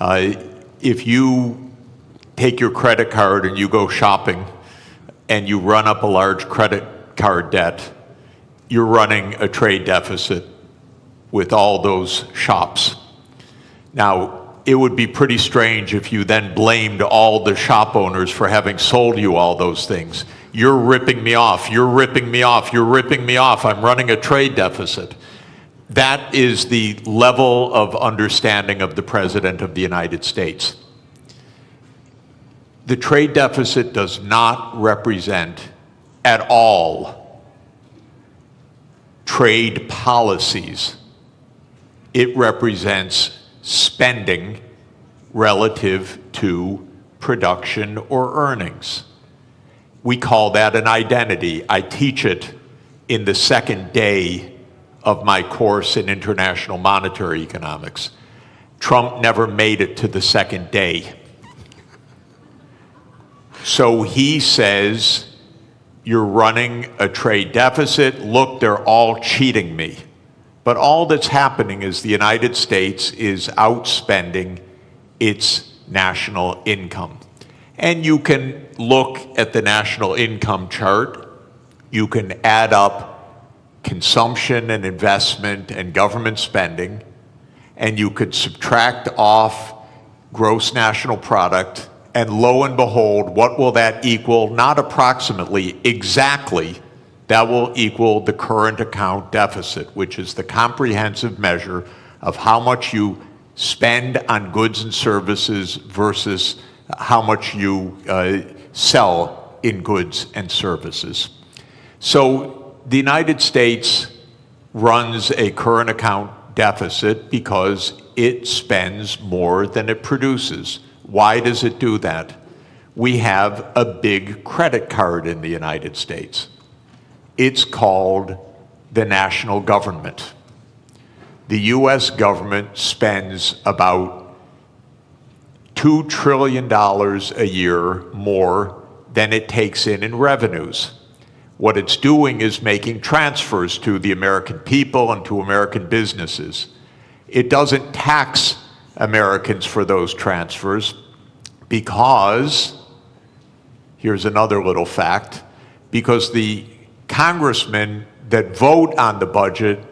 If you take your credit card and you go shopping and you run up a large credit card debt, you're running a trade deficit with all those shops. Now, it would be pretty strange if you then blamed all the shop owners for having sold you all those things. You're ripping me off, you're ripping me off, you're ripping me off, I'm running a trade deficit. That is the level of understanding of the President of the United States. The trade deficit does not represent at all trade policies. It represents spending relative to production or earnings. We call that an identity. I teach it in the second day of my course in international monetary economics. Trump never made it to the second day. So he says, you're running a trade deficit, look, they're all cheating me. But all that's happening is the United States is outspending its national income. And you can look at the national income chart, you can add up consumption and investment and government spending, and you could subtract off gross national product, and lo and behold, what will that equal? Not approximately, exactly, that will equal the current account deficit, which is the comprehensive measure of how much you spend on goods and services versus how much you sell in goods and services. So the United States runs a current account deficit because it spends more than it produces. Why does it do that? We have a big credit card in the United States. It's called the national government. The US government spends about $2 trillion a year more than it takes in revenues. What it's doing is making transfers to the American people and to American businesses. It doesn't tax Americans for those transfers because, here's another little fact, because the congressmen that vote on the budget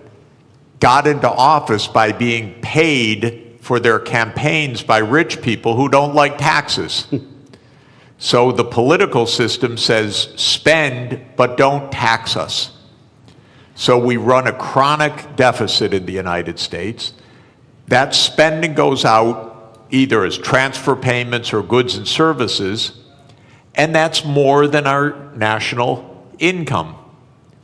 got into office by being paid for their campaigns by rich people who don't like taxes. So the political system says, spend, but don't tax us. So we run a chronic deficit in the United States. That spending goes out either as transfer payments or goods and services, and that's more than our national income,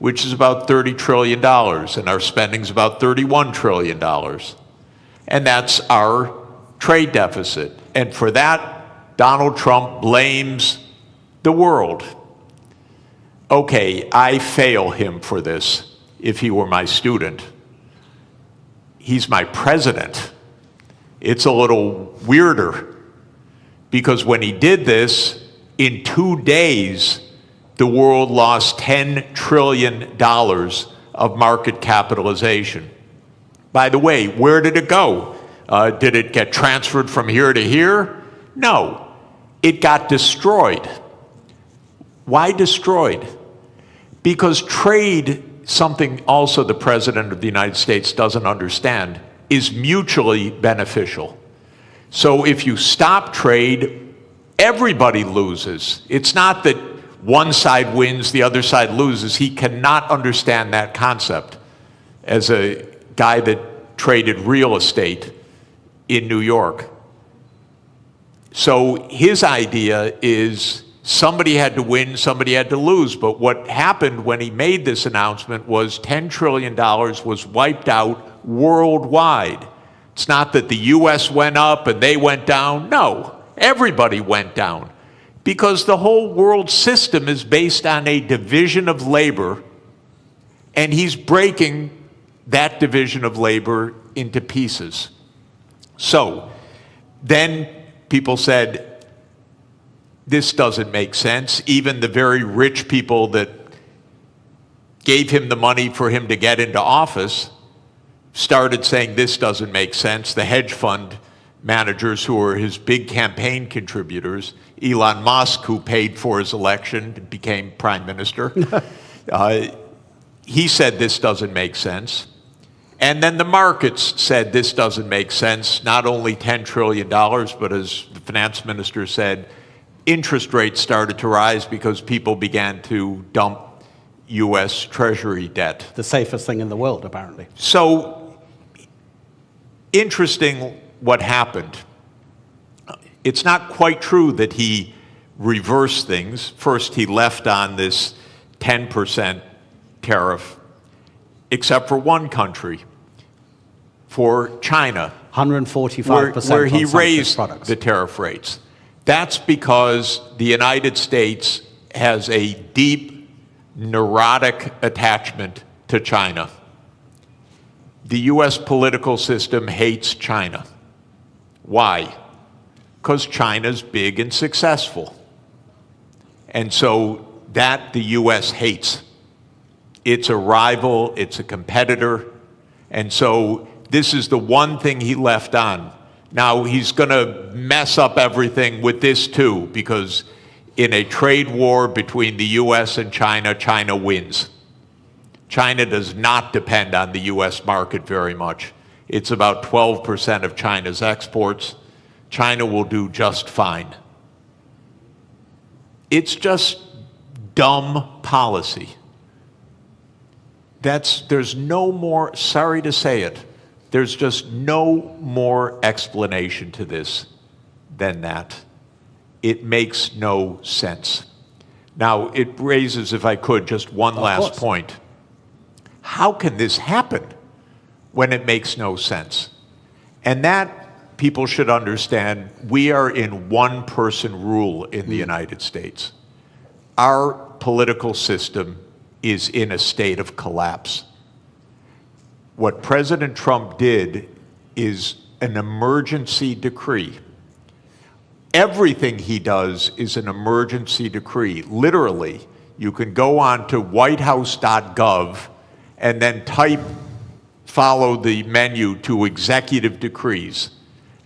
which is about $30 trillion, and our spending is about $31 trillion. And that's our trade deficit. And for that, Donald Trump blames the world. Okay, I fail him for this if he were my student. He's my president. It's a little weirder because when he did this, in 2 days, the world lost $10 trillion of market capitalization. By the way, where did it go? Did it get transferred from here to here? No, it got destroyed. Why destroyed? Because trade, something also the President of the United States doesn't understand, is mutually beneficial. So if you stop trade, everybody loses. It's not that one side wins, the other side loses. He cannot understand that concept as a guy that traded real estate in New York. So his idea is somebody had to win, somebody had to lose. But what happened when he made this announcement was $10 trillion was wiped out worldwide. It's not that the US went up and they went down. No, everybody went down because the whole world system is based on a division of labor, and he's breaking that division of labor into pieces. So then people said, this doesn't make sense. Even the very rich people that gave him the money for him to get into office started saying this doesn't make sense. The hedge fund managers who were his big campaign contributors. Elon Musk, who paid for his election, became prime minister. He said this doesn't make sense. And then the markets said this doesn't make sense. Not only $10 trillion, but as the finance minister said, interest rates started to rise because people began to dump U.S. Treasury debt. The safest thing in the world, apparently. So, interesting what happened. It's not quite true that he reversed things. First, he left on this 10% tariff, except for one country, for China, 145% where he on raised products. the tariff rates. That's because the United States has a deep, neurotic attachment to China. The U.S. political system hates China. Why? Because China's big and successful. And so that the U.S. hates. It's a rival, it's a competitor, and so this is the one thing he left on. Now he's going to mess up everything with this too, because in a trade war between the U.S. and China, China wins. China does not depend on the U.S. market very much. It's about 12% of China's exports. China will do just fine. It's just dumb policy. There's no more, sorry to say it, there's just no more explanation to this than that. It makes no sense. Now, it raises, if I could, just one last point. How can this happen when it makes no sense? And that, people should understand, we are in one-person rule in the United States. Our political system is in a state of collapse. What President Trump did is an emergency decree. Everything he does is an emergency decree. Literally, you can go on to whitehouse.gov and then follow the menu to executive decrees.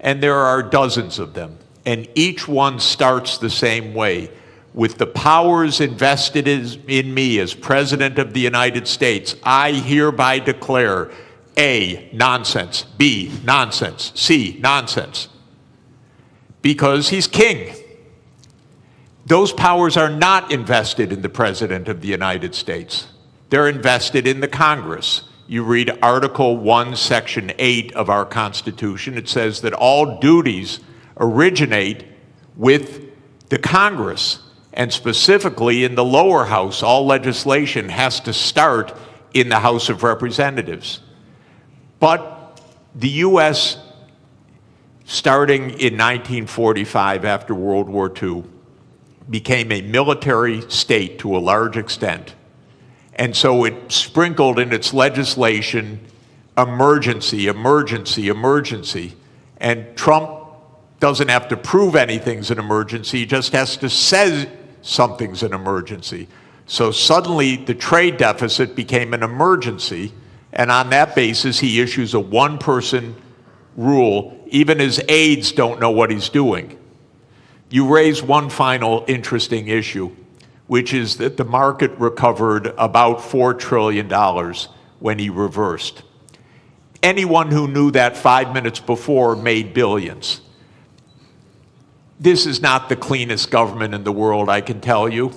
And there are dozens of them. And each one starts the same way. With the powers invested in me as President of the United States, I hereby declare A, nonsense, B, nonsense, C, nonsense. Because he's king. Those powers are not invested in the President of the United States. They're invested in the Congress. You read Article 1, Section 8 of our Constitution. It says that all duties originate with the Congress. And specifically in the lower house, all legislation has to start in the House of Representatives. But the U.S., starting in 1945 after World War II, became a military state to a large extent. And so it sprinkled in its legislation emergency, emergency, emergency. And Trump doesn't have to prove anything's an emergency, he just has to say something's an emergency. So suddenly the trade deficit became an emergency, and on that basis he issues a one-person rule. Even his aides don't know what he's doing. You raise one final interesting issue, which is that the market recovered about $4 trillion when he reversed. Anyone who knew that 5 minutes before made billions. This is not the cleanest government in the world, I can tell you.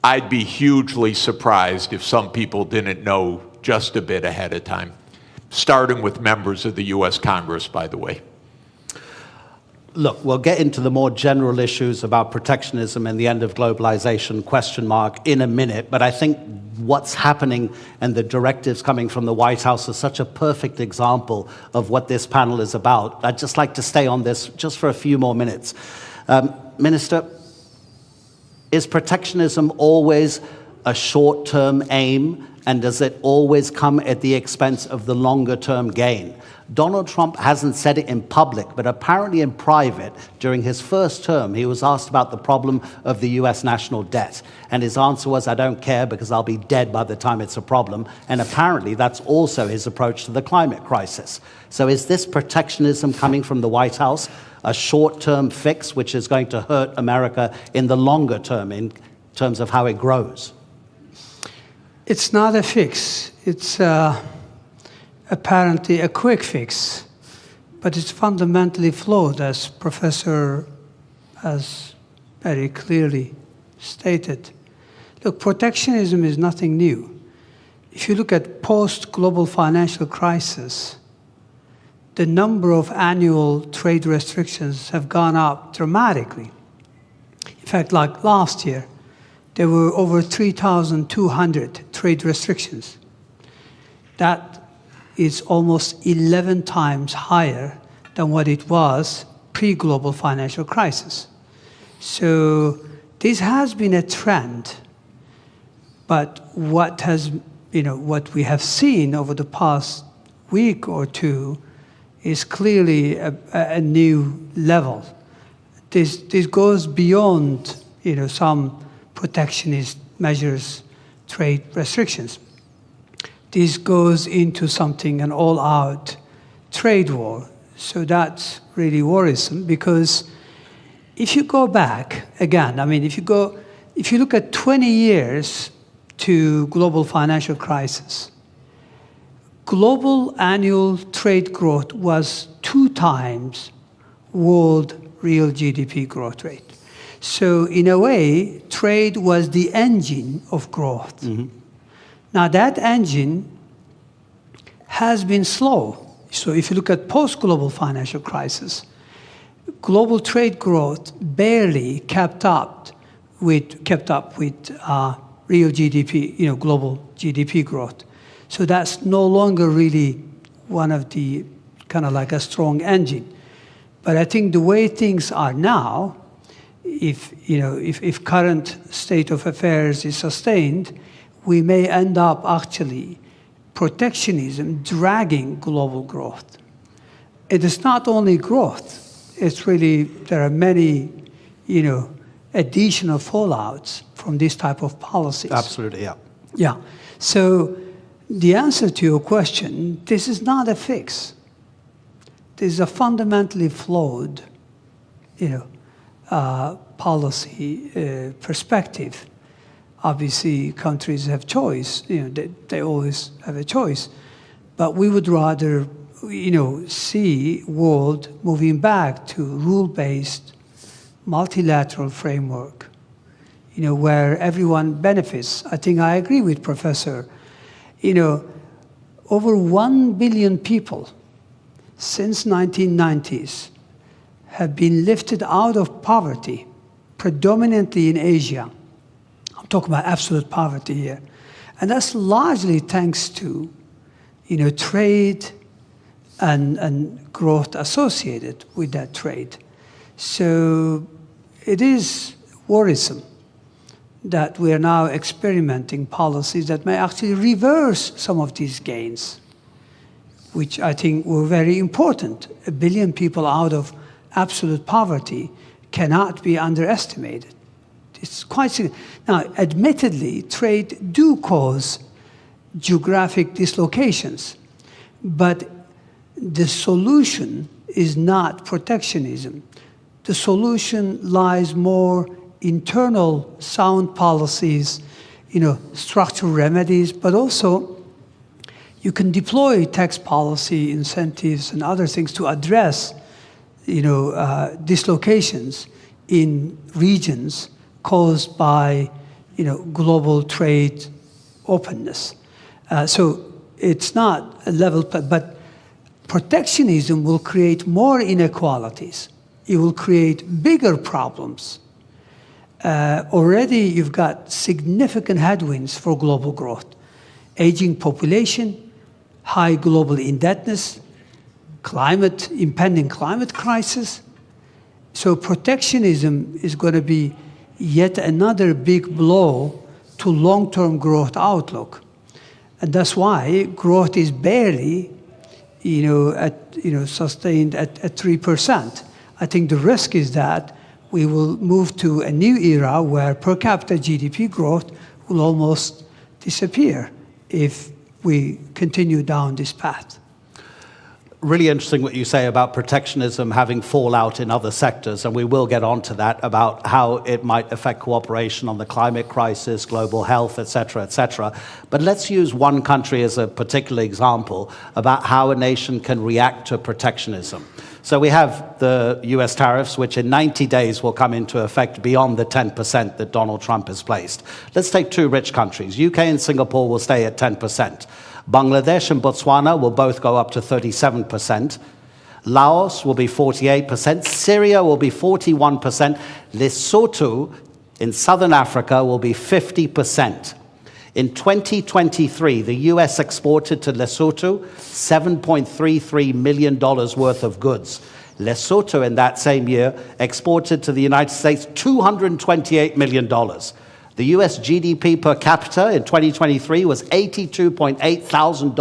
I'd be hugely surprised if some people didn't know just a bit ahead of time, starting with members of the U.S. Congress, by the way. Look, we'll get into the more general issues about protectionism and the end of globalization, question mark, in a minute. But I think what's happening and the directives coming from the White House is such a perfect example of what this panel is about. I'd just like to stay on this just for a few more minutes. Minister, is protectionism always a short-term aim And does it always come at the expense of the longer-term gain? Donald Trump hasn't said it in public, but apparently in private, during his first term, he was asked about the problem of the US national debt. And his answer was, I don't care because I'll be dead by the time it's a problem. And apparently that's also his approach to the climate crisis. So is this protectionism coming from the White House a short-term fix which is going to hurt America in the longer term in terms of how it grows? It's not a fix. It's apparently a quick fix, but it's fundamentally flawed, as Professor has very clearly stated. Look, protectionism is nothing new. If you look at post-global financial crisis, the number of annual trade restrictions have gone up dramatically. In fact, like last year, there were over 3,200 trade restrictions. That is almost 11 times higher than what it was pre-global financial crisis. So this has been a trend, but what we have seen over the past week or two is clearly a new level. This goes beyond some protectionist measures, trade restrictions. This goes into something, an all-out trade war. So that's really worrisome, because if you go back, again, if you look at 20 years to global financial crisis, global annual trade growth was 2 times world real GDP growth rate. So in a way, trade was the engine of growth. Mm-hmm. Now that engine has been slow. So if you look at post-global financial crisis, global trade growth barely kept up with real GDP, global GDP growth. So that's no longer really one of the kind of like a strong engine. But I think the way things are now, if current state of affairs is sustained, we may end up actually protectionism dragging global growth. It is not only growth, it's really, there are many, additional fallouts from this type of policies. Absolutely, yeah. Yeah. So the answer to your question, this is not a fix. This is a fundamentally flawed, policy perspective. Obviously, countries have choice. They always have a choice. But we would rather, see world moving back to rule-based, multilateral framework, where everyone benefits. I think I agree with Professor. Over 1 billion people since 1990s have been lifted out of poverty, predominantly in Asia. I'm talking about absolute poverty here. And that's largely thanks to, trade and growth associated with that trade. So it is worrisome that we are now experimenting policies that may actually reverse some of these gains, which I think were very important. 1 billion people out of absolute poverty cannot be underestimated. It's quite significant. Now, admittedly, trade do cause geographic dislocations, but the solution is not protectionism. The solution lies more internal sound policies, structural remedies, but also you can deploy tax policy, incentives, and other things to address, dislocations in regions caused by, global trade openness. So it's not a level, but protectionism will create more inequalities. It will create bigger problems. Already you've got significant headwinds for global growth. Aging population, high global indebtedness, impending climate crisis. So protectionism is going to be yet another big blow to long-term growth outlook. And that's why growth is barely, sustained at 3%. I think the risk is that we will move to a new era where per capita GDP growth will almost disappear if we continue down this path. Really interesting what you say about protectionism having fallout in other sectors, and we will get onto that, about how it might affect cooperation on the climate crisis, global health, et cetera, But let's use one country as a particular example about how a nation can react to protectionism. So we have the US tariffs, which in 90 days will come into effect beyond the 10% that Donald Trump has placed. Let's take two rich countries. UK and Singapore will stay at 10%. Bangladesh and Botswana will both go up to 37%. Laos will be 48%. Syria will be 41%. Lesotho in southern Africa will be 50%. In 2023, the US exported to Lesotho $7.33 million worth of goods. Lesotho in that same year exported to the United States $228 million. The US GDP per capita in 2023 was $82.8 thousand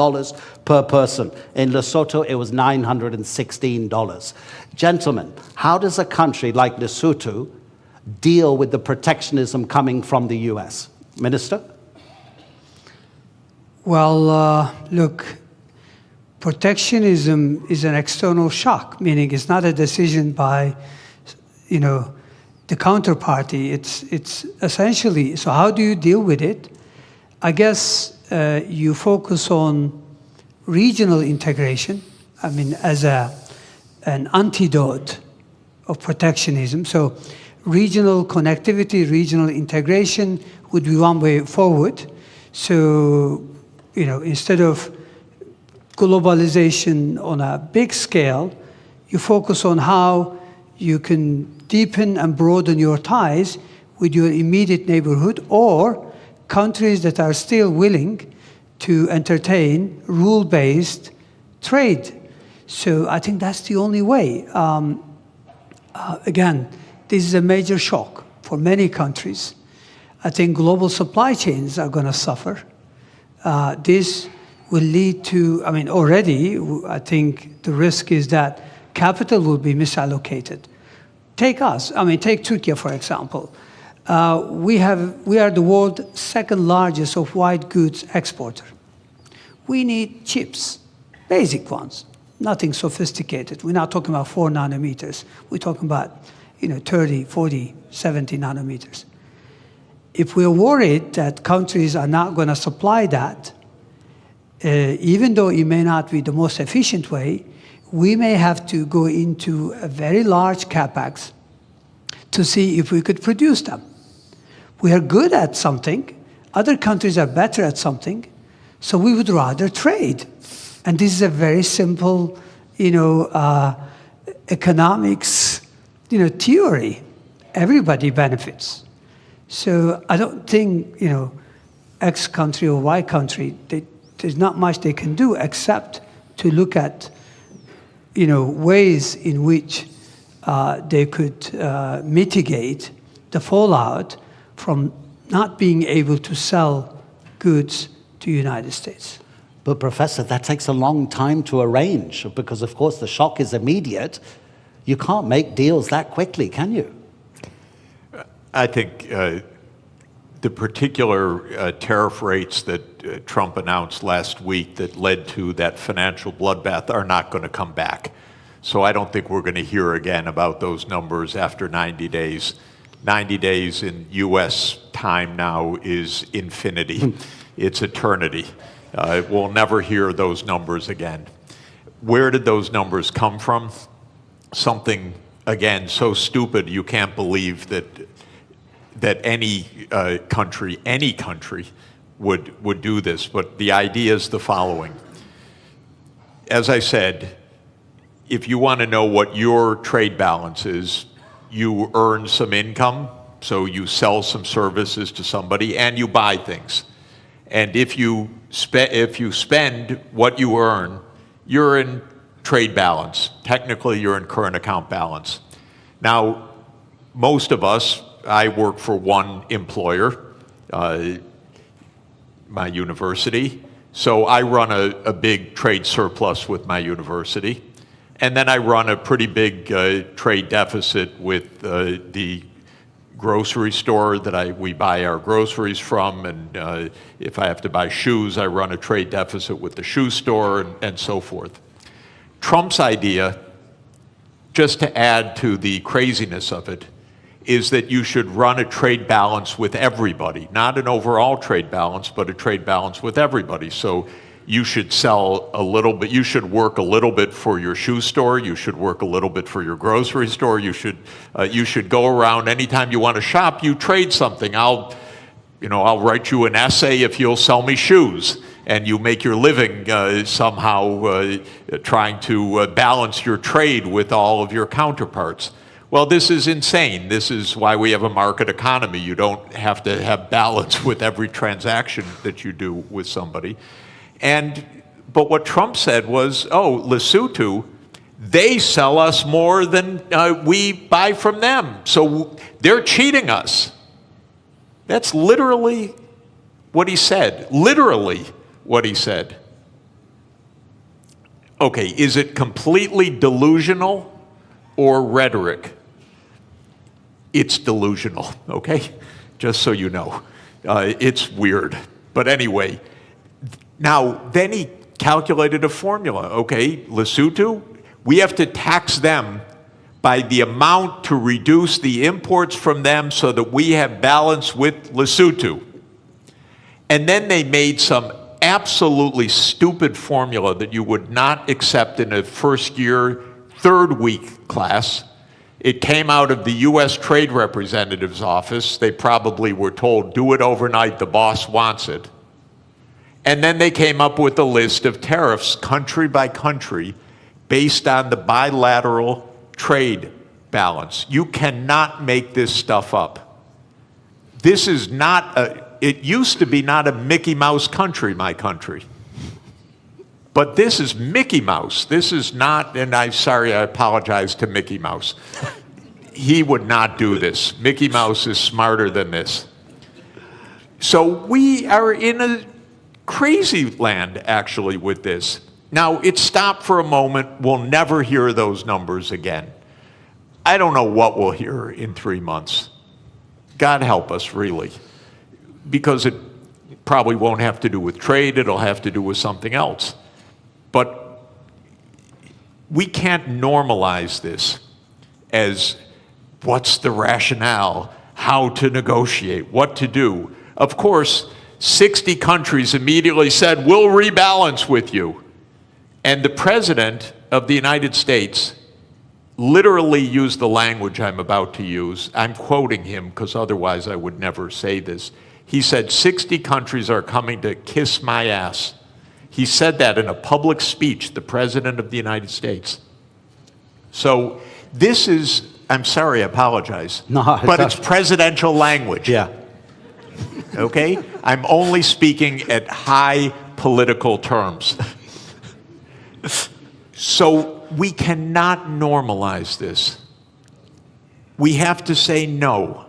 per person. In Lesotho, it was $916. Gentlemen, how does a country like Lesotho deal with the protectionism coming from the US? Minister? Well, look, protectionism is an external shock, meaning it's not a decision by, the counterparty. It's essentially, so how do you deal with it? I guess you focus on regional integration, as an antidote of protectionism. So regional connectivity, regional integration would be one way forward. So, instead of globalization on a big scale, you focus on how you can deepen and broaden your ties with your immediate neighborhood or countries that are still willing to entertain rule-based trade. So I think that's the only way. Again, this is a major shock for many countries. I think global supply chains are going to suffer. This will lead to, already, I think the risk is that capital will be misallocated. Take us, take Turkey, for example. We are the world's second largest of white goods exporter. We need chips, basic ones, nothing sophisticated. We're not talking about 4 nanometers. We're talking about 30, 40, 70 nanometers. If we're worried that countries are not going to supply that, even though it may not be the most efficient way, we may have to go into a very large capex to see if we could produce them. We are good at something. Other countries are better at something. So we would rather trade. And this is a very simple, economics, theory. Everybody benefits. So I don't think, X country or Y country, there's not much they can do except to look at, ways in which they could mitigate the fallout from not being able to sell goods to the United States. But Professor, that takes a long time to arrange because, of course, the shock is immediate. You can't make deals that quickly, can you? I think the particular tariff rates that Trump announced last week that led to that financial bloodbath are not going to come back. So I don't think we're going to hear again about those numbers after 90 days. 90 days in U.S. time now is infinity. It's eternity. We'll never hear those numbers again. Where did those numbers come from? Something, again, so stupid you can't believe that any country would do this. But the idea is the following. As I said, if you want to know what your trade balance is, you earn some income, so you sell some services to somebody, and you buy things. And if you spend what you earn, you're in trade balance. Technically, you're in current account balance. Now, most of us, I work for one employer, my university, So I run a big trade surplus with my university, and then I run a pretty big trade deficit with the grocery store that we buy our groceries from, and if I have to buy shoes, I run a trade deficit with the shoe store, and so forth. Trump's idea, just to add to the craziness of it, is that you should run a trade balance with everybody, not an overall trade balance, but a trade balance with everybody. So you should sell a little bit, you should work a little bit for your shoe store, you should work a little bit for your grocery store, you should go around anytime you want to shop, you trade something. I'll write you an essay if you'll sell me shoes, and you make your living somehow trying to balance your trade with all of your counterparts. Well, this is insane. This is why we have a market economy. You don't have to have balance with every transaction that you do with somebody. But what Trump said was, oh, Lesotho, they sell us more than we buy from them. So they're cheating us. That's literally what he said. Literally what he said. Okay, is it completely delusional or rhetoric? It's delusional, okay? Just so you know. It's weird. But anyway, now, then he calculated a formula. Okay, Lesotho, we have to tax them by the amount to reduce the imports from them so that we have balance with Lesotho. And then they made some absolutely stupid formula that you would not accept in a first year, third week class. It came out of the US Trade Representative's office. They probably were told, do it overnight, the boss wants it. And then they came up with a list of tariffs, country by country, based on the bilateral trade balance. You cannot make this stuff up. This is not it used to be not a Mickey Mouse country, my country. But this is Mickey Mouse. This is not, and I apologize to Mickey Mouse. He would not do this. Mickey Mouse is smarter than this. So we are in a crazy land, actually, with this. Now, it stopped for a moment. We'll never hear those numbers again. I don't know what we'll hear in 3 months. God help us, really. Because it probably won't have to do with trade. It'll have to do with something else. But we can't normalize this as what's the rationale, how to negotiate, what to do. Of course, 60 countries immediately said, we'll rebalance with you. And the President of the United States literally used the language I'm about to use. I'm quoting him because otherwise I would never say this. He said, 60 countries are coming to kiss my ass. He said that in a public speech, the President of the United States. So this is, I'm sorry, I apologize. No, but it's presidential language. Yeah. Okay? I'm only speaking at high political terms. So we cannot normalize this. We have to say no.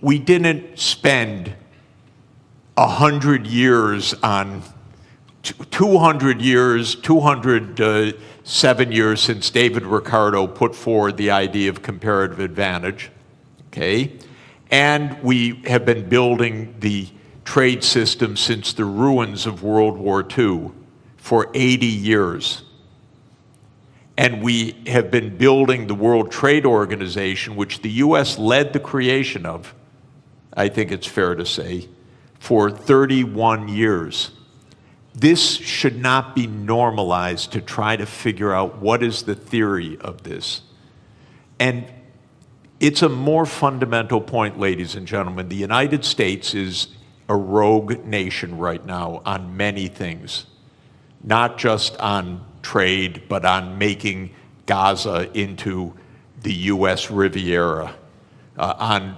We didn't spend 100 years on 200 years, 207 years since David Ricardo put forward the idea of comparative advantage, okay? And we have been building the trade system since the ruins of World War II for 80 years. And we have been building the World Trade Organization, which the US led the creation of, I think it's fair to say, for 31 years. This should not be normalized to try to figure out what is the theory of this. And it's a more fundamental point, ladies and gentlemen. The United States is a rogue nation right now on many things, not just on trade, but on making Gaza into the US Riviera, on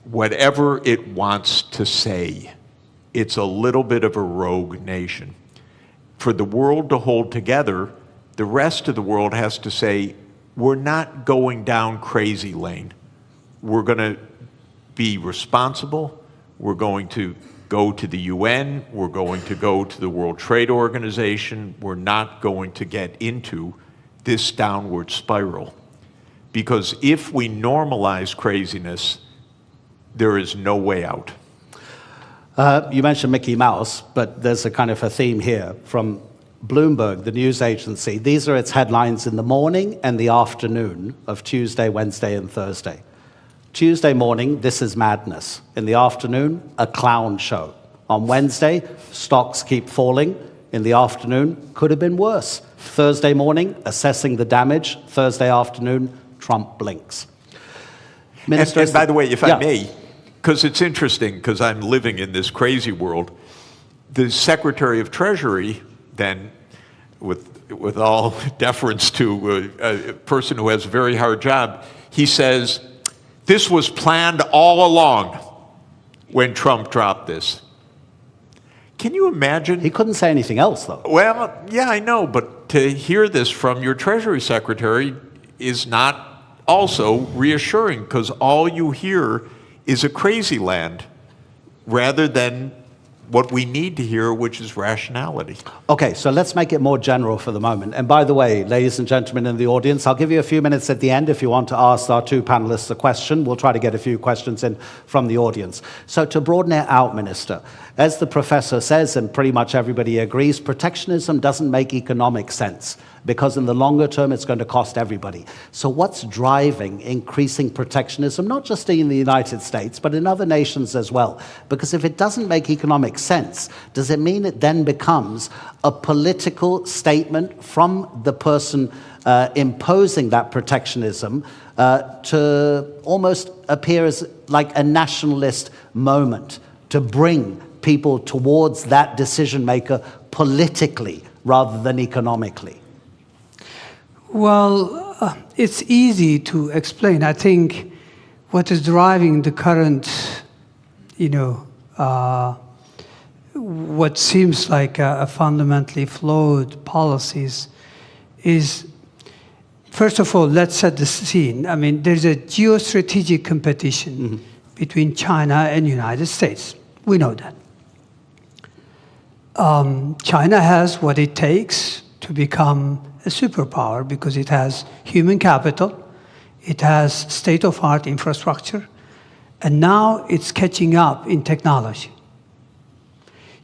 whatever it wants to say. It's a little bit of a rogue nation. For the world to hold together, the rest of the world has to say, we're not going down crazy lane. We're going to be responsible. We're going to go to the UN, we're going to go to the World Trade Organization. We're not going to get into this downward spiral. Because if we normalize craziness, there is no way out. You mentioned Mickey Mouse, but there's a kind of a theme here from Bloomberg, the news agency. These are its headlines in the morning and the afternoon of Tuesday, Wednesday, and Thursday. Tuesday morning, this is madness. In the afternoon, a clown show. On Wednesday, stocks keep falling. In the afternoon, could have been worse. Thursday morning, assessing the damage. Thursday afternoon, Trump blinks. And by the way, if I may, because it's interesting, because I'm living in this crazy world, the Secretary of Treasury then, with all deference to a person who has a very hard job, he says, this was planned all along when Trump dropped this. Can you imagine? He couldn't say anything else, though. Well, yeah, I know, but to hear this from your Treasury Secretary is not also reassuring, because all you hear is a crazy land rather than what we need to hear, which is rationality. Okay, so let's make it more general for the moment. And by the way, ladies and gentlemen in the audience, I'll give you a few minutes at the end if you want to ask our two panelists a question. We'll try to get a few questions in from the audience. So to broaden it out, Minister, as the professor says, and pretty much everybody agrees, protectionism doesn't make economic sense, because in the longer term, it's going to cost everybody. So what's driving increasing protectionism, not just in the United States, but in other nations as well? Because if it doesn't make economic sense, does it mean it then becomes a political statement from the person imposing that protectionism to almost appear as like a nationalist moment to bring people towards that decision maker politically rather than economically? Well, it's easy to explain. I think what is driving the current, what seems like a fundamentally flawed policies is, first of all, let's set the scene. I mean, there's a geostrategic competition between China and the United States. We know that. China has what it takes to become a superpower because it has human capital, it has state-of-art infrastructure, and now it's catching up in technology.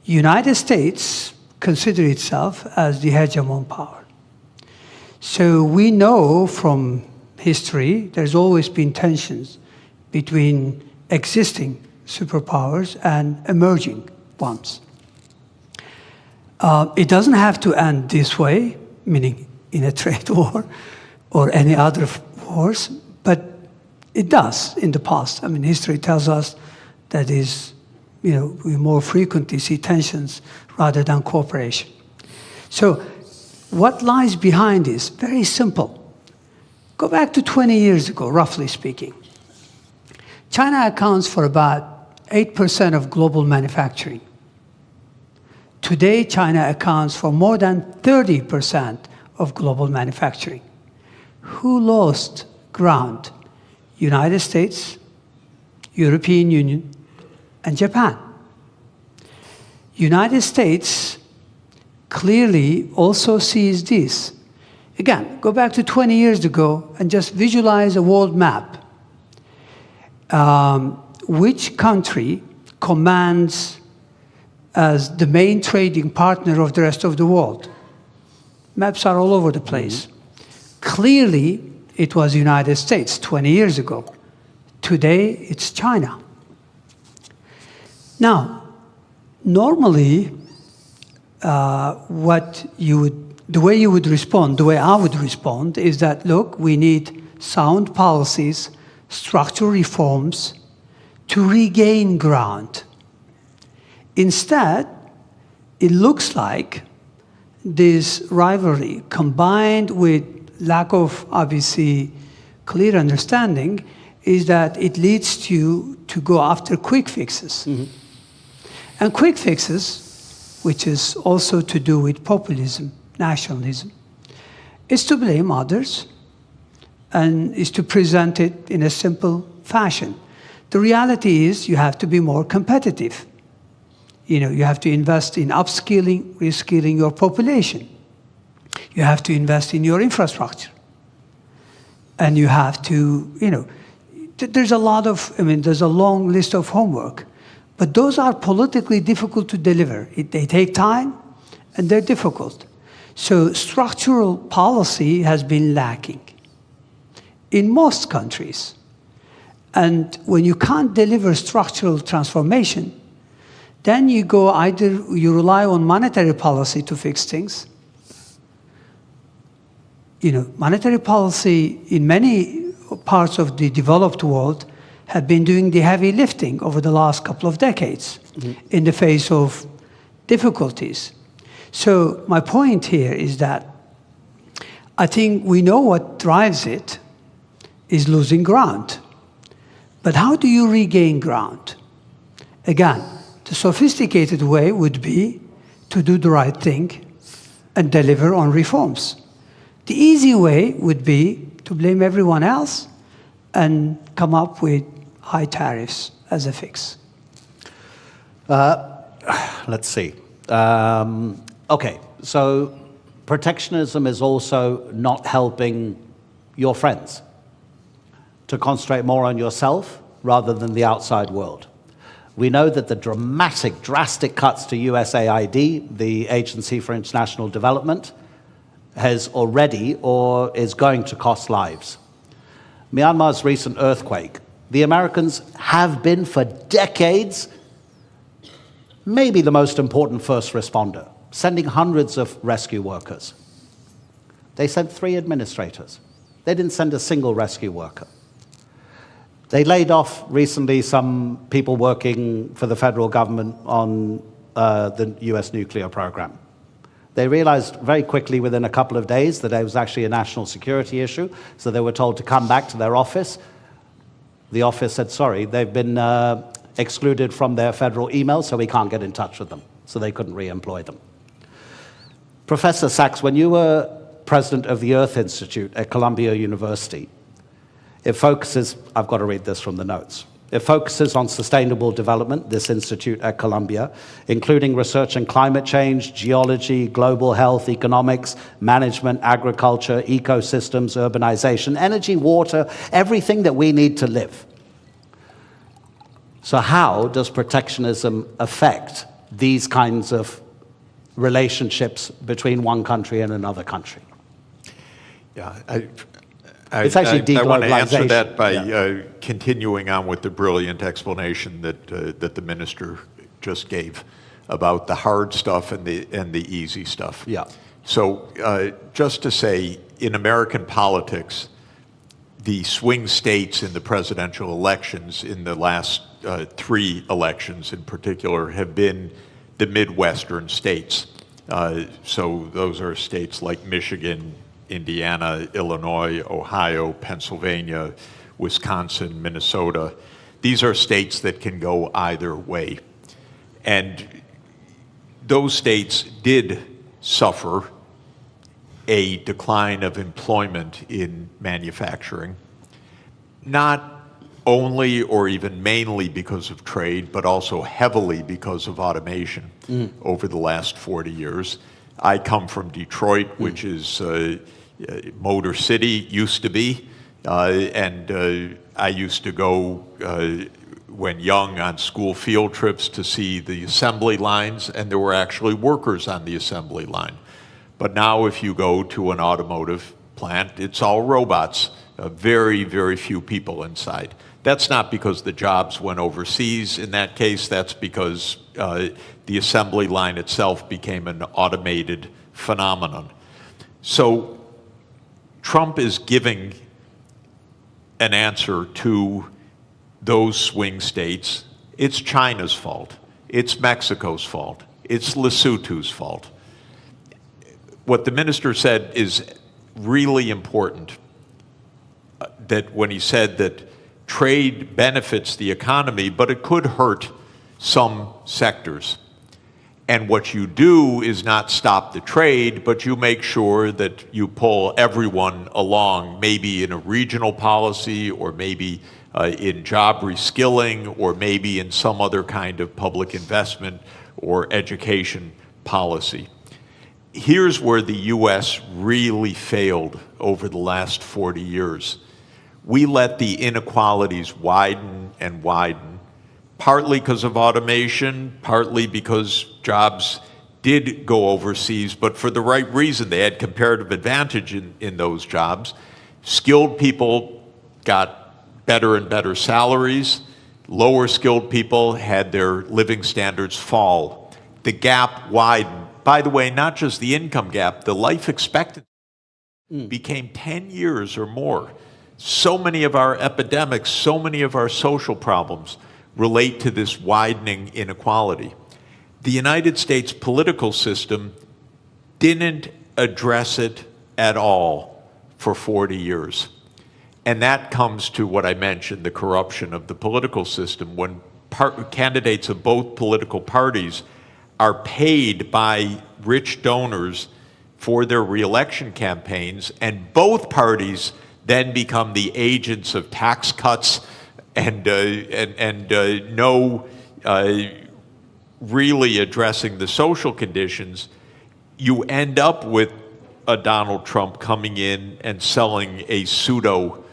United States consider itself as the hegemon power. So we know from history there's always been tensions between existing superpowers and emerging ones. It doesn't have to end this way, meaning in a trade war or any other wars, but it does in the past. I mean, history tells us that we more frequently see tensions rather than cooperation. So what lies behind this? Very simple. Go back to 20 years ago, roughly speaking. China accounts for about 8% of global manufacturing. Today, China accounts for more than 30% of global manufacturing. Who lost ground? United States, European Union, and Japan. United States clearly also sees this. Again, go back to 20 years ago and just visualize a world map. Which country commands as the main trading partner of the rest of the world? Maps are all over the place. Clearly, it was the United States 20 years ago. Today, it's China. Now, normally, the way you would respond, the way I would respond, is that, look, we need sound policies, structural reforms to regain ground. Instead, it looks like this rivalry, combined with lack of, obviously, clear understanding, is that it leads you to go after quick fixes. And quick fixes, which is also to do with populism, nationalism, is to blame others and is to present it in a simple fashion. The reality is you have to be more competitive. You have to invest in upskilling, reskilling your population. You have to invest in your infrastructure. And you have to, there's there's a long list of homework. But those are politically difficult to deliver. They take time, and they're difficult. So structural policy has been lacking in most countries. And when you can't deliver structural transformation, then you rely on monetary policy to fix things. Monetary policy in many parts of the developed world have been doing the heavy lifting over the last couple of decades in the face of difficulties. So my point here is that I think we know what drives it is losing ground. But how do you regain ground? Again, the sophisticated way would be to do the right thing and deliver on reforms. The easy way would be to blame everyone else and come up with high tariffs as a fix. Let's see. Okay, so protectionism is also not helping your friends to concentrate more on yourself rather than the outside world. We know that the drastic cuts to USAID, the Agency for International Development, has already or is going to cost lives. Myanmar's recent earthquake, the Americans have been for decades maybe the most important first responder, sending hundreds of rescue workers. They sent 3 administrators. They didn't send a single rescue worker. They laid off recently some people working for the federal government on the US nuclear program. They realized very quickly within a couple of days that it was actually a national security issue, so they were told to come back to their office. The office said, sorry, they've been excluded from their federal email, so we can't get in touch with them. So they couldn't re-employ them. Professor Sachs, when you were president of the Earth Institute at Columbia University, it focuses, I've got to read this from the notes. It focuses on sustainable development, this institute at Columbia, including research in climate change, geology, global health, economics, management, agriculture, ecosystems, urbanization, energy, water, everything that we need to live. So how does protectionism affect these kinds of relationships between one country and another country? Yeah, It's actually deglobalization. I want to answer that by continuing on with the brilliant explanation that the minister just gave about the hard stuff and the easy stuff. Yeah. So just to say, in American politics, the swing states in the presidential elections in the last 3 elections in particular have been the Midwestern states. So those are states like Michigan, Indiana, Illinois, Ohio, Pennsylvania, Wisconsin, Minnesota. These are states that can go either way. And those states did suffer a decline of employment in manufacturing, not only or even mainly because of trade, but also heavily because of automation over the last 40 years. I come from Detroit, which is Motor City, used to be, and I used to go when young on school field trips to see the assembly lines, and there were actually workers on the assembly line. But now if you go to an automotive plant, it's all robots, very, very few people inside. That's not because the jobs went overseas. In that case, that's because the assembly line itself became an automated phenomenon. So Trump is giving an answer to those swing states. It's China's fault. It's Mexico's fault. It's Lesotho's fault. What the minister said is really important, that when he said that trade benefits the economy, but it could hurt some sectors. And what you do is not stop the trade, but you make sure that you pull everyone along, maybe in a regional policy, or maybe in job reskilling, or maybe in some other kind of public investment or education policy. Here's where the US really failed over the last 40 years. We let the inequalities widen and widen, partly because of automation, partly because jobs did go overseas, but for the right reason. They had comparative advantage in those jobs. Skilled people got better and better salaries. Lower skilled people had their living standards fall. The gap widened. By the way, not just the income gap, the life expectancy became 10 years or more. So many of our epidemics, so many of our social problems relate to this widening inequality. The United States political system didn't address it at all for 40 years. And that comes to what I mentioned, the corruption of the political system. When candidates of both political parties are paid by rich donors for their reelection campaigns, and both parties then become the agents of tax cuts and no really addressing the social conditions, you end up with a Donald Trump coming in and selling a pseudo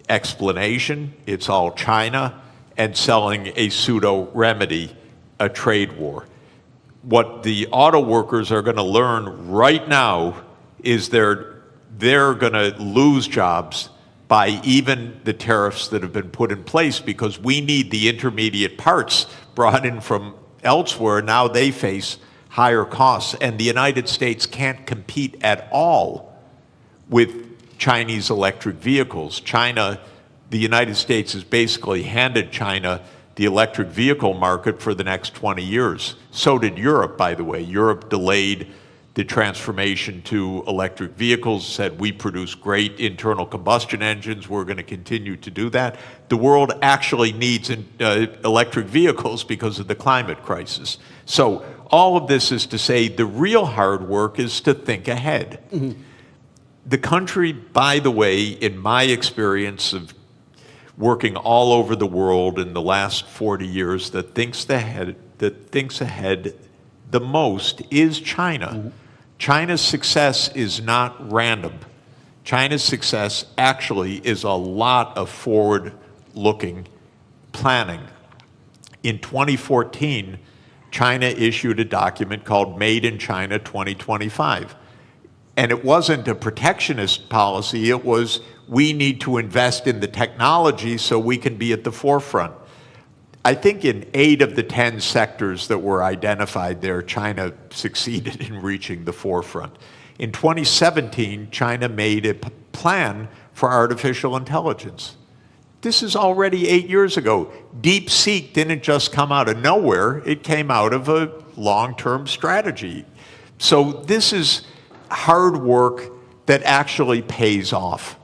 explanation, it's all China, and selling a pseudo remedy, a trade war. What the auto workers are going to learn right now is they're going to lose jobs by even the tariffs that have been put in place, because we need the intermediate parts brought in from elsewhere. Now they face higher costs, and the United States can't compete at all with Chinese electric vehicles. The United States has basically handed China the electric vehicle market for the next 20 years. So did Europe, by the way. Europe delayed the transformation to electric vehicles, said we produce great internal combustion engines, we're going to continue to do that. The world actually needs electric vehicles because of the climate crisis. So all of this is to say the real hard work is to think ahead. Mm-hmm. The country, by the way, in my experience of working all over the world in the last 40 years, that thinks ahead the most is China. Mm-hmm. China's success is not random. China's success actually is a lot of forward-looking planning. In 2014, China issued a document called Made in China 2025. And it wasn't a protectionist policy, it was we need to invest in the technology so we can be at the forefront. I think in 8 of the 10 sectors that were identified there, China succeeded in reaching the forefront. In 2017, China made a plan for artificial intelligence. This is already 8 years ago. DeepSeek didn't just come out of nowhere, it came out of a long-term strategy. So this is hard work that actually pays off.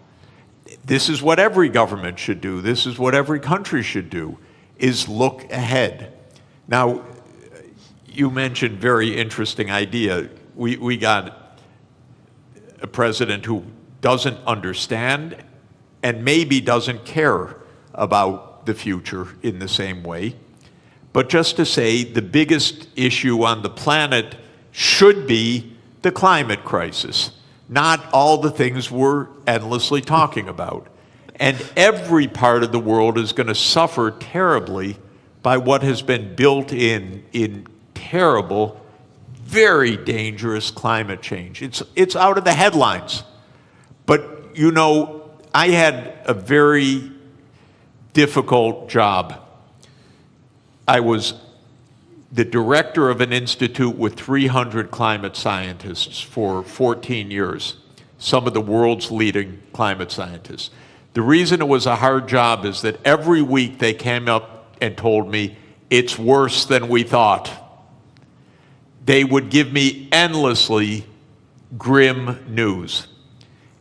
This is what every government should do. This is what every country should do, is look ahead. Now, you mentioned very interesting idea. We got a president who doesn't understand and maybe doesn't care about the future in the same way. But just to say, the biggest issue on the planet should be the climate crisis, not all the things we're endlessly talking about. And every part of the world is going to suffer terribly by what has been built in terrible, very dangerous climate change. It's out of the headlines. But, you know, I had a very difficult job. I was the director of an institute with 300 climate scientists for 14 years, some of the world's leading climate scientists. The reason it was a hard job is that every week they came up and told me, it's worse than we thought. They would give me endlessly grim news.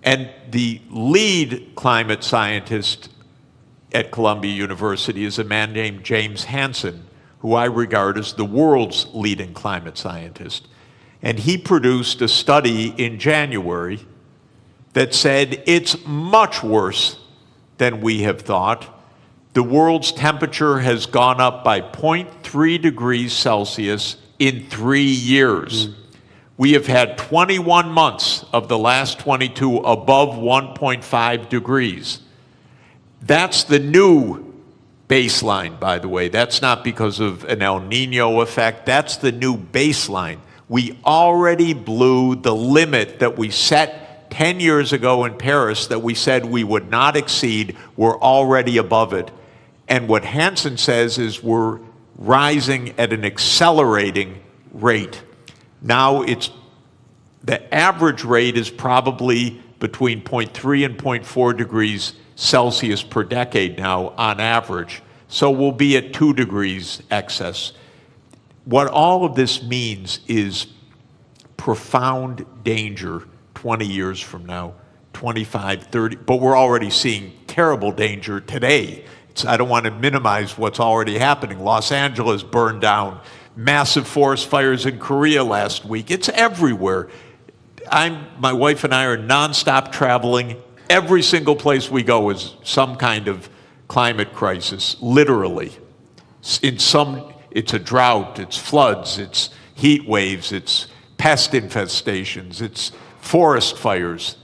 And the lead climate scientist at Columbia University is a man named James Hansen, who I regard as the world's leading climate scientist. And he produced a study in January that said it's much worse than we have thought. the world's temperature has gone up by 0.3 degrees Celsius in 3 years. We have had 21 months of the last 22 above 1.5 degrees. That's the new baseline, by the way. That's not because of an El Nino effect. That's the new baseline. We already blew the limit that we set 10 years ago in Paris that we said we would not exceed. We're already above it. And what Hansen says is we're rising at an accelerating rate. Now the average rate is probably between 0.3 and 0.4 degrees Celsius per decade now on average. So we'll be at 2 degrees excess. What all of this means is profound danger 20 years from now, 25, 30, but we're already seeing terrible danger today. I don't want to minimize what's already happening. Los Angeles burned down, massive forest fires in Korea last week. It's everywhere. My wife and I are nonstop traveling. Every single place we go is some kind of climate crisis, literally. It's a drought, it's floods, it's heat waves, it's pest infestations, it's forest fires.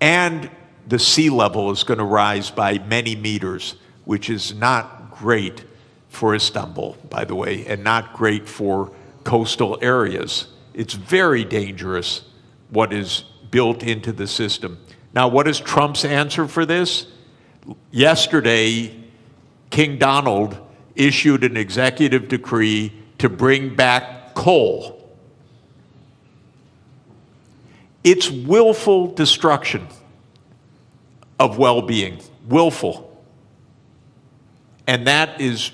And the sea level is going to rise by many meters, which is not great for Istanbul, by the way, and not great for coastal areas. It's very dangerous what is built into the system. Now, what is Trump's answer for this? Yesterday, King Donald issued an executive decree to bring back coal. It's willful destruction of well-being, willful. And that is,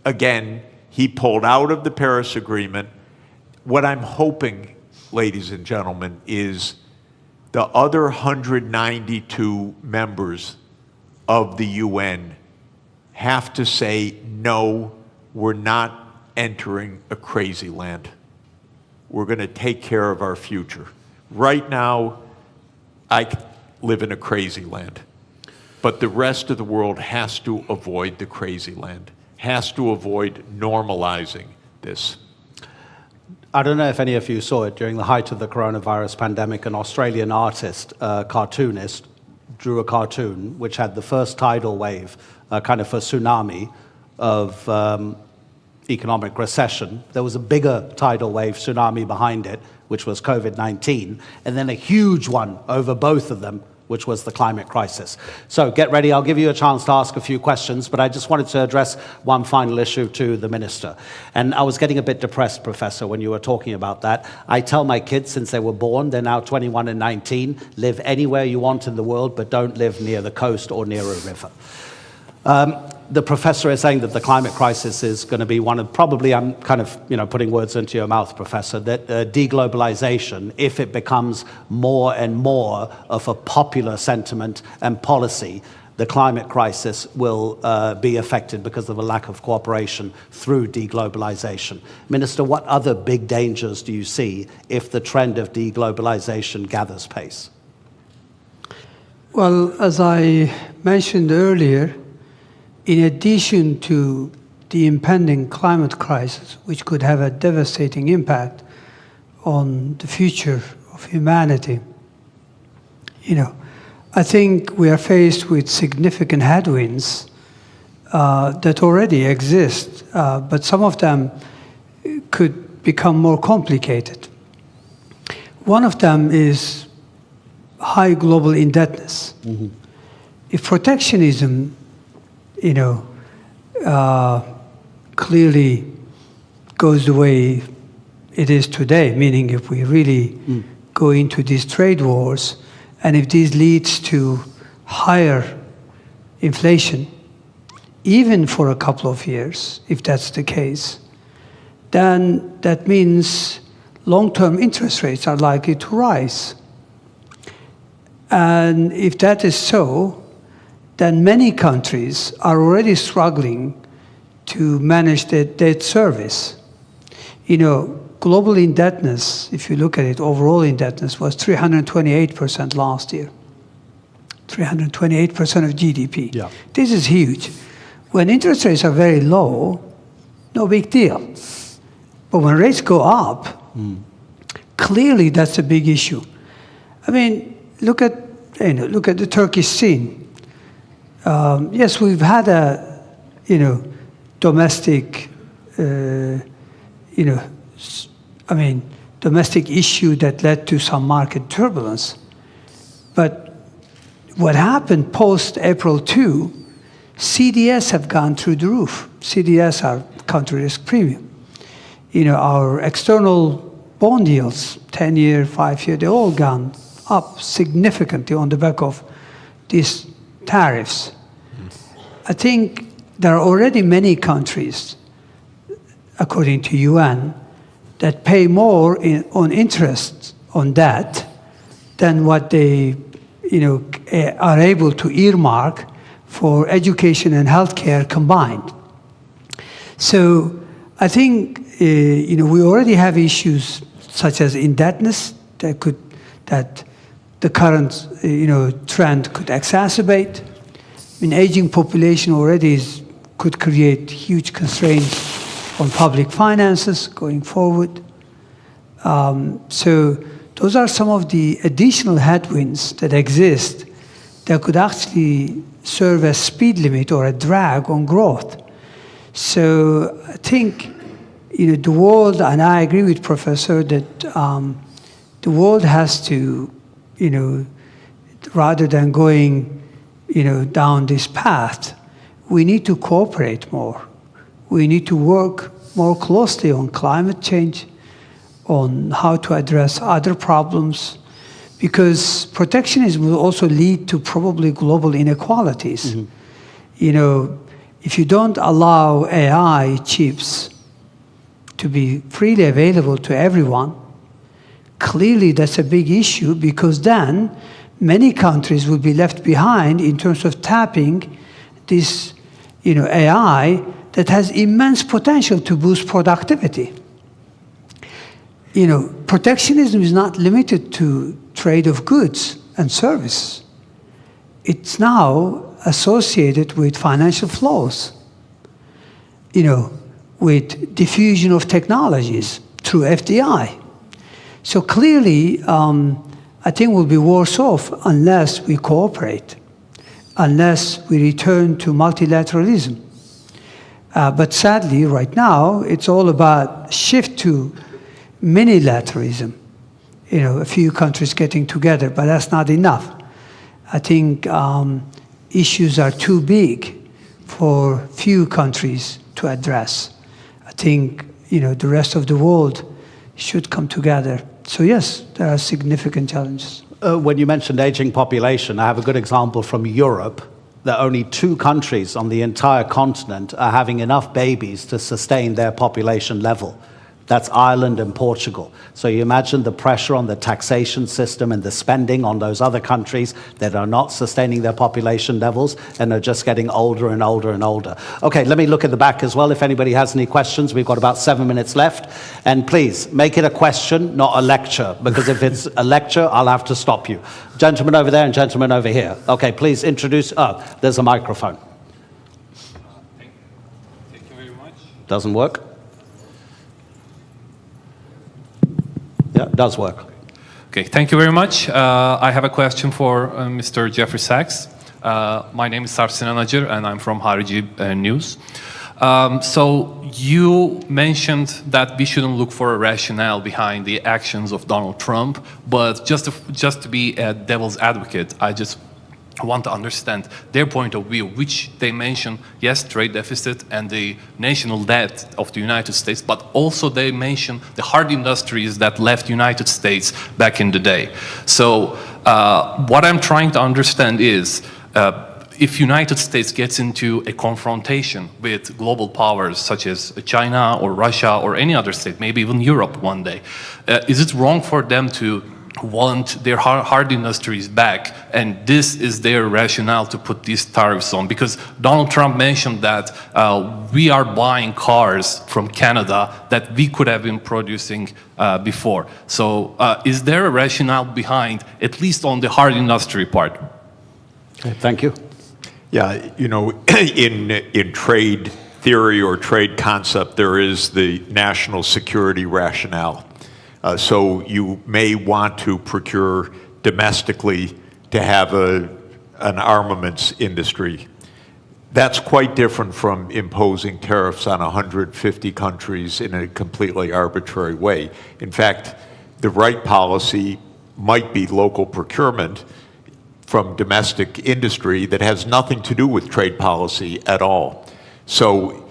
again, he pulled out of the Paris Agreement. What I'm hoping, ladies and gentlemen, is the other 192 members of the UN have to say, no, we're not entering a crazy land. We're going to take care of our future. Right now, I live in a crazy land. But the rest of the world has to avoid the crazy land, has to avoid normalizing this. I don't know if any of you saw it during the height of the coronavirus pandemic. An Australian artist, cartoonist, drew a cartoon which had the first tidal wave, kind of a tsunami of economic recession. There was a bigger tidal wave tsunami behind it, which was COVID-19, and then a huge one over both of them, which was the climate crisis. So get ready, I'll give you a chance to ask a few questions, but I just wanted to address one final issue to the minister. And I was getting a bit depressed, Professor, when you were talking about that. I tell my kids since they were born, they're now 21 and 19, live anywhere you want in the world, but don't live near the coast or near a river. The professor is saying that the climate crisis is going to be one of, probably I'm kind of, putting words into your mouth, Professor, that deglobalization, if it becomes more and more of a popular sentiment and policy, the climate crisis will be affected because of a lack of cooperation through deglobalization. Minister, what other big dangers do you see if the trend of deglobalization gathers pace? Well, as I mentioned earlier, in addition to the impending climate crisis, which could have a devastating impact on the future of humanity, I think we are faced with significant headwinds that already exist, but some of them could become more complicated. One of them is high global indebtedness. Mm-hmm. If protectionism clearly goes the way it is today, meaning if we really go into these trade wars, and if this leads to higher inflation, even for a couple of years, if that's the case, then that means long-term interest rates are likely to rise. And if that is so, then many countries are already struggling to manage their debt service. Global indebtedness, if you look at it, overall indebtedness was 328% last year. 328% of GDP. Yeah. This is huge. When interest rates are very low, no big deal. But when rates go up, clearly that's a big issue. I mean, look at the Turkish scene. Yes, we've had a, domestic, domestic issue that led to some market turbulence. But what happened post-April 2, CDS have gone through the roof. CDS are country risk premium. Our external bond yields, 10-year, 5-year, they all gone up significantly on the back of these tariffs. I think there are already many countries, according to UN, that pay more on interest on debt than what they are able to earmark for education and healthcare combined. So I think we already have issues such as indebtedness that the current trend could exacerbate. An aging population already could create huge constraints on public finances going forward. So those are some of the additional headwinds that exist that could actually serve as speed limit or a drag on growth. So I think the world, and I agree with Professor that the world has to, rather than going down this path, we need to cooperate more. We need to work more closely on climate change, on how to address other problems, because protectionism will also lead to probably global inequalities. If you don't allow AI chips to be freely available to everyone, clearly that's a big issue, because then many countries will be left behind in terms of tapping this AI that has immense potential to boost productivity. Protectionism is not limited to trade of goods and services. It's now associated with financial flows, with diffusion of technologies through FDI. So clearly, I think we'll be worse off unless we cooperate, unless we return to multilateralism. But sadly, right now, it's all about shift to minilateralism. A few countries getting together, but that's not enough. I think issues are too big for few countries to address. I think the rest of the world should come together. So yes, there are significant challenges. When you mentioned aging population, I have a good example from Europe that only 2 countries on the entire continent are having enough babies to sustain their population level. That's Ireland and Portugal. So you imagine the pressure on the taxation system and the spending on those other countries that are not sustaining their population levels and are just getting older and older and older. Okay, let me look at the back as well if anybody has any questions. We've got about 7 minutes left. And please, make it a question, not a lecture, because if it's a lecture, I'll have to stop you. Gentleman over there and gentleman over here. Okay, please introduce, there's a microphone. Thank you very much. Doesn't work? Yeah, it does work. Okay, thank you very much. I have a question for Mr. Jeffrey Sachs. My name is Sarp Sinan Acar, and I'm from Harici News. So you mentioned that we shouldn't look for a rationale behind the actions of Donald Trump, but just to be a devil's advocate, I just want to understand their point of view, which they mention, yes, trade deficit and the national debt of the United States, but also they mention the hard industries that left United States back in the day. So what I'm trying to understand is, if United States gets into a confrontation with global powers such as China or Russia or any other state, maybe even Europe one day, is it wrong for them to want their hard industries back, and this is their rationale to put these tariffs on? Because Donald Trump mentioned that we are buying cars from Canada that we could have been producing before. So is there a rationale behind, at least on the hard industry part? Okay, thank you. Yeah, you know, in trade theory or trade concept, there is the national security rationale. So you may want to procure domestically to have an armaments industry. That's quite different from imposing tariffs on 150 countries in a completely arbitrary way. In fact, the right policy might be local procurement from domestic industry that has nothing to do with trade policy at all. So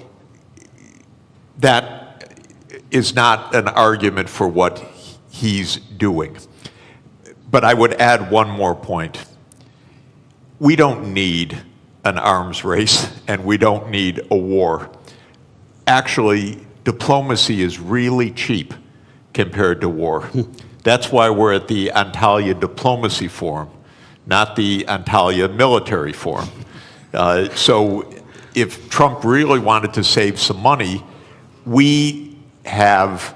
that is not an argument for what he's doing. But I would add one more point. We don't need an arms race, and we don't need a war. Actually, diplomacy is really cheap compared to war. That's why we're at the Antalya Diplomacy Forum, not the Antalya Military Forum. So if Trump really wanted to save some money, we have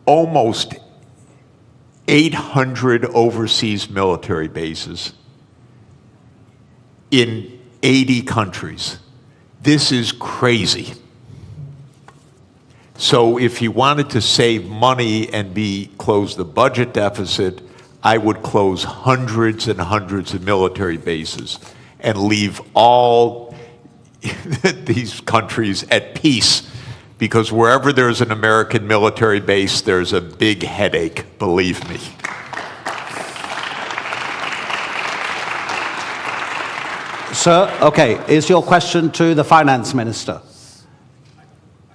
almost 800 overseas military bases in 80 countries. This is crazy. So if he wanted to save money and close the budget deficit, I would close hundreds and hundreds of military bases and leave all these countries at peace, because wherever there's an American military base, there's a big headache, believe me. Sir, okay, is your question to the finance minister?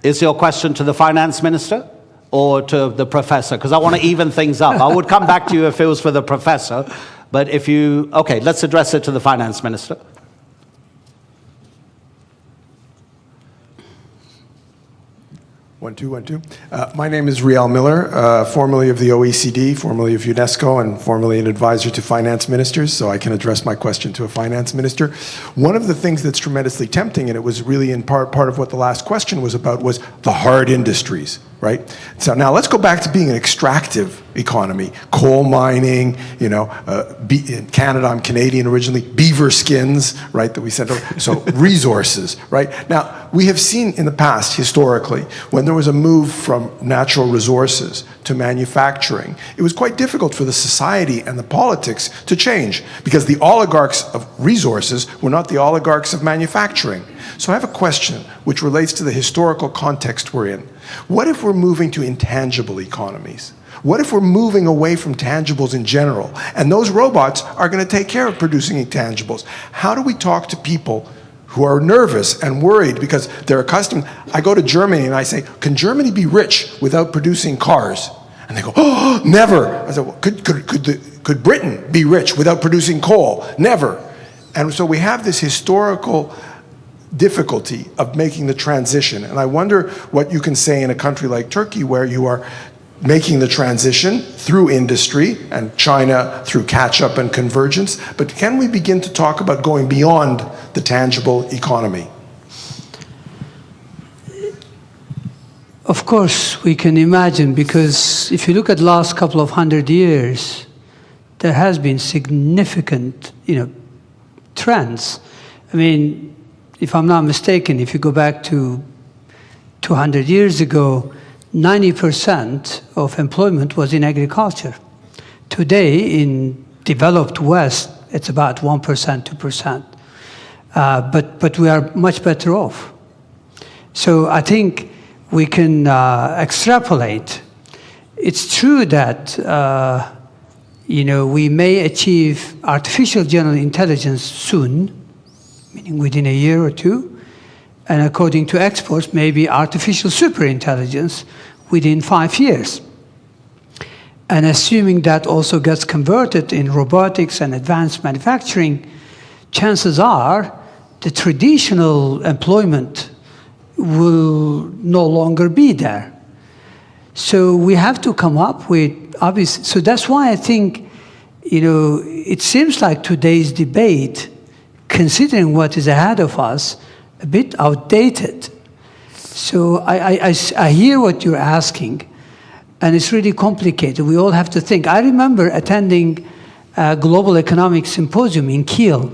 Is your question to the finance minister or to the professor? Because I want to even things up. I would come back to you if it was for the professor, but if you, okay, let's address it to the finance minister. 1, 2, 1, 2. My name is Riel Miller, formerly of the OECD, formerly of UNESCO, and formerly an advisor to finance ministers, so I can address my question to a finance minister. One of the things that's tremendously tempting, and it was really in part of what the last question was about, was the hard industries, right? So now let's go back to being an extractive economy. Coal mining, you know, in Canada, I'm Canadian originally, beaver skins, right, that we sent over. So resources, right? Now, we have seen in the past, historically, when there was a move from natural resources to manufacturing, it was quite difficult for the society and the politics to change, because the oligarchs of resources were not the oligarchs of manufacturing. So I have a question which relates to the historical context we're in. What if we're moving to intangible economies? What if we're moving away from tangibles in general, and those robots are going to take care of producing intangibles? How do we talk to people who are nervous and worried because they're accustomed? I go to Germany and I say, can Germany be rich without producing cars? And they go, oh, never. I said, well, could Britain be rich without producing coal? Never. And so we have this historical difficulty of making the transition. And I wonder what you can say in a country like Turkey, where you are making the transition through industry, and China through catch-up and convergence. But can we begin to talk about going beyond the tangible economy? Of course, we can imagine, because if you look at the last couple of 100 years, there has been significant, trends. I mean, if I'm not mistaken, if you go back to 200 years ago, 90% of employment was in agriculture. Today, in developed West, it's about 1%, 2%. But we are much better off. So I think we can extrapolate. It's true that we may achieve artificial general intelligence soon, meaning within a year or two, and according to experts, maybe artificial superintelligence within 5 years. And assuming that also gets converted in robotics and advanced manufacturing, chances are the traditional employment will no longer be there. So we have to come up with, obviously, so that's why I think, it seems like today's debate, considering what is ahead of us, a bit outdated. So I hear what you're asking, and it's really complicated. We all have to think. I remember attending Global Economic Symposium in Kiel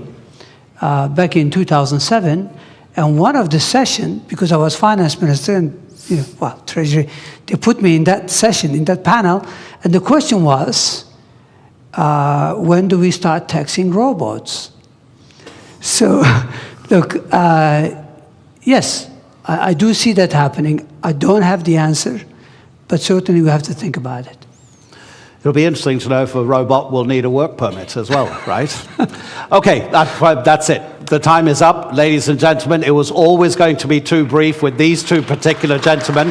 back in 2007. And one of the session, because I was finance minister and treasury, they put me in that session, in that panel, and the question was, when do we start taxing robots? So, look, yes, I do see that happening. I don't have the answer, but certainly we have to think about it. It'll be interesting to know if a robot will need a work permit as well, right? Okay, that's it. The time is up, ladies and gentlemen. It was always going to be too brief with these two particular gentlemen.